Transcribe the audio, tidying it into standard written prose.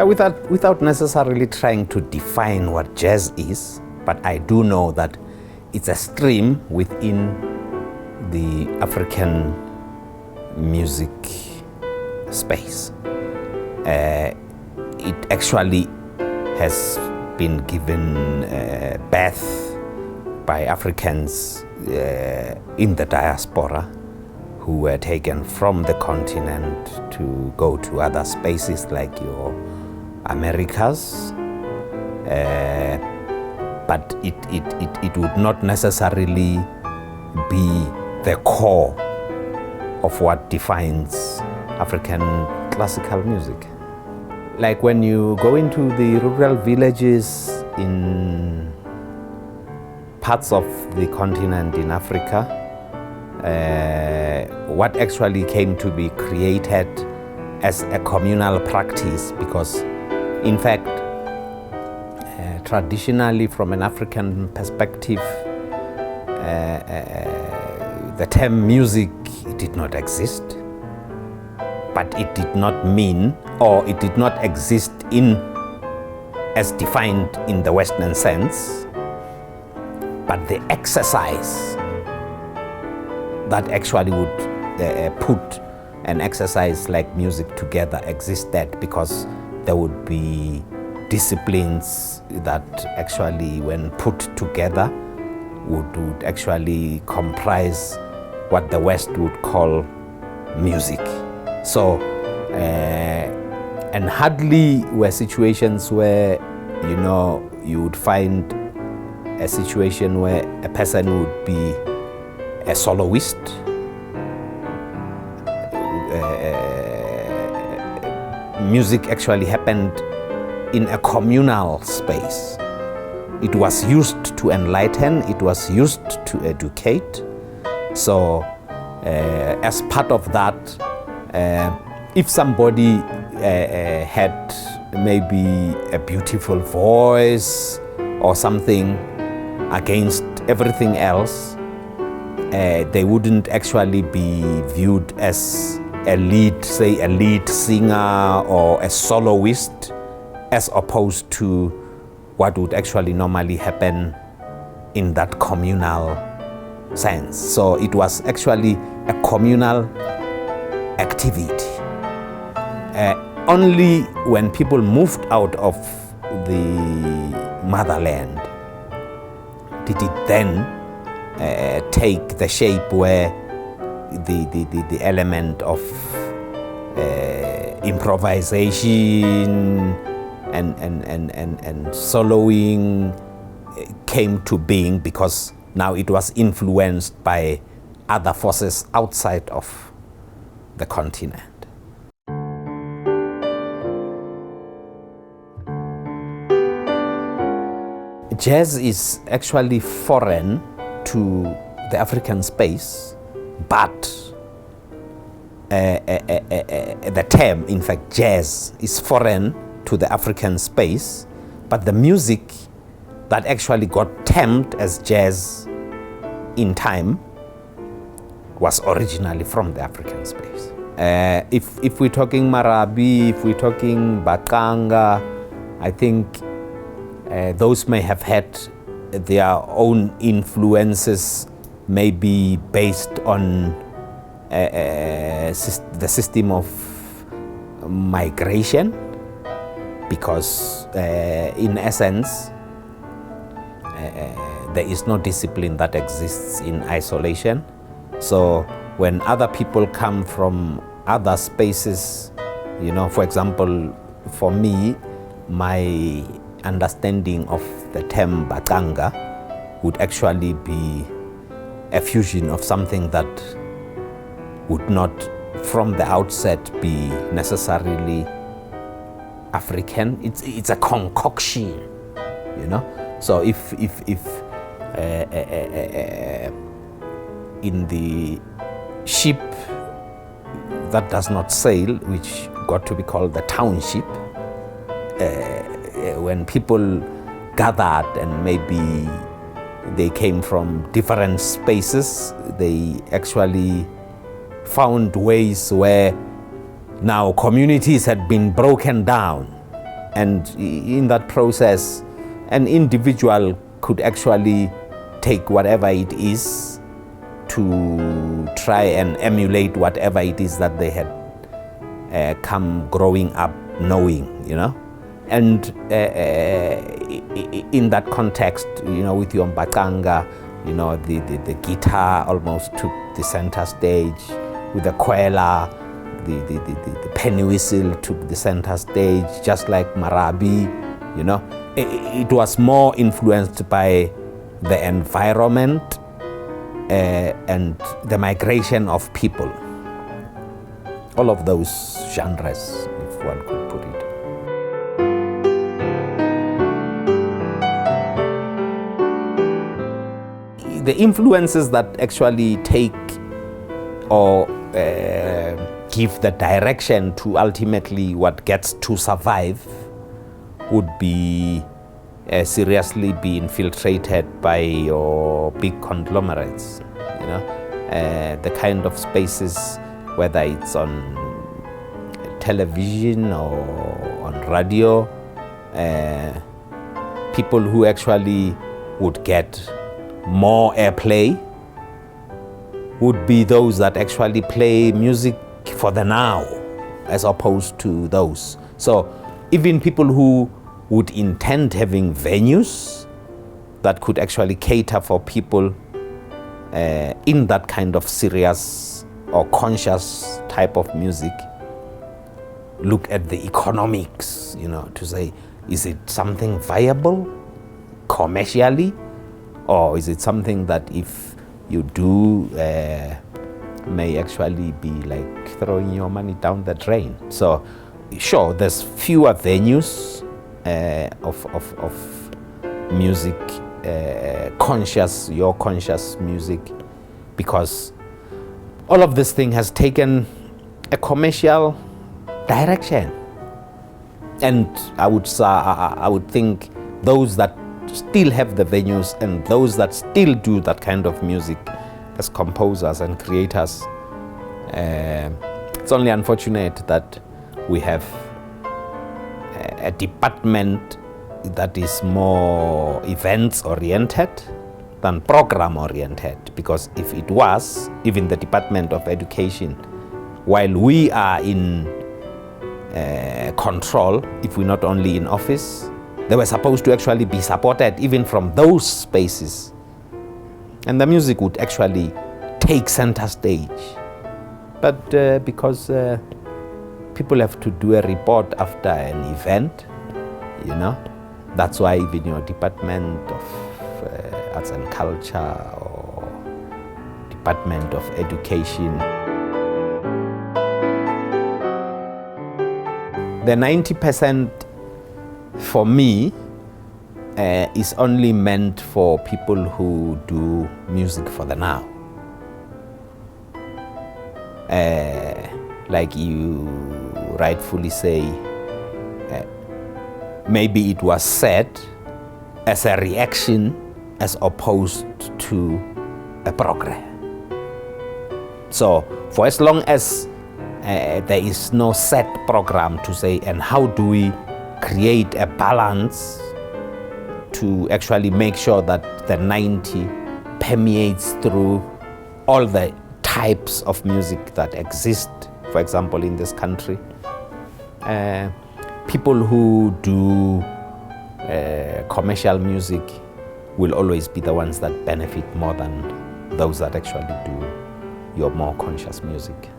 Without necessarily trying to define what jazz is, but I do know that it's a stream within the African music space. It actually has been given birth by Africans in the diaspora who were taken from the continent to go to other spaces like your Americas, but it would not necessarily be the core of what defines African classical music. Like when you go into the rural villages in parts of the continent in Africa, what actually came to be created as a communal practice, because in fact, traditionally from an African perspective, the term music did not exist, but it did not mean, or it did not exist in as defined in the Western sense, but the exercise that actually would put an exercise like music together existed, because there would be disciplines that actually, when put together, would actually comprise what the West would call music. So, and hardly were situations where, you know, you would find a situation where a person would be a soloist, music actually happened in a communal space. It was used to enlighten, it was used to educate. So as part of that, if somebody had maybe a beautiful voice or something against everything else, they wouldn't actually be viewed as a lead singer or a soloist, as opposed to what would actually normally happen in that communal sense. So it was actually a communal activity. Only when people moved out of the motherland did it then take the shape where the element of improvisation and soloing came to being, because now it was influenced by other forces outside of the continent. Jazz is actually foreign to the African space, but the term, in fact, jazz is foreign to the African space, but the music that actually got termed as jazz in time was originally from the African space. If we're talking Marabi, if we're talking Bakanga, I think those may have had their own influences, maybe based on the system of migration, because in essence, there is no discipline that exists in isolation. So when other people come from other spaces, you know, for example, for me, my understanding of the term Bakanga would actually be a fusion of something that would not from the outset be necessarily African. It's a concoction, you know. So if in the ship that does not sail, which got to be called the township, when people gathered and maybe they came from different spaces, they actually found ways where now communities had been broken down And in that process, an individual could actually take whatever it is to try and emulate whatever it is that they had come growing up knowing, And in that context, with your mbaqanga, the guitar almost took the center stage. With the kwela, the penny whistle took the center stage, just like marabi, It was more influenced by the environment and the migration of people. All of those genres, if one could put it. The influences that actually take or give the direction to ultimately what gets to survive would be seriously be infiltrated by your big conglomerates, the kind of spaces, whether it's on television or on radio, people who actually would get more airplay would be those that actually play music for the now, as opposed to those. So even people who would intend having venues that could actually cater for people in that kind of serious or conscious type of music, look at the economics, to say, is it something viable commercially, or is it something that if you do may actually be like throwing your money down the drain? So sure, there's fewer venues of music, conscious music, because all of this thing has taken a commercial direction. And I would think those that still have the venues and those that still do that kind of music as composers and creators, it's only unfortunate that we have a department that is more events oriented than program oriented, because if it was, even the Department of Education, while we are in control, if we're not only in office, they were supposed to actually be supported even from those spaces, and the music would actually take center stage. But because people have to do a report after an event, that's why even your Department of Arts and Culture or Department of Education, the 90% for me is only meant for people who do music for the now. Like you rightfully say, maybe it was said as a reaction as opposed to a program. So for as long as there is no set program to say, and how do we create a balance to actually make sure that the 90 permeates through all the types of music that exist, for example, in this country. People who do commercial music will always be the ones that benefit more than those that actually do your more conscious music.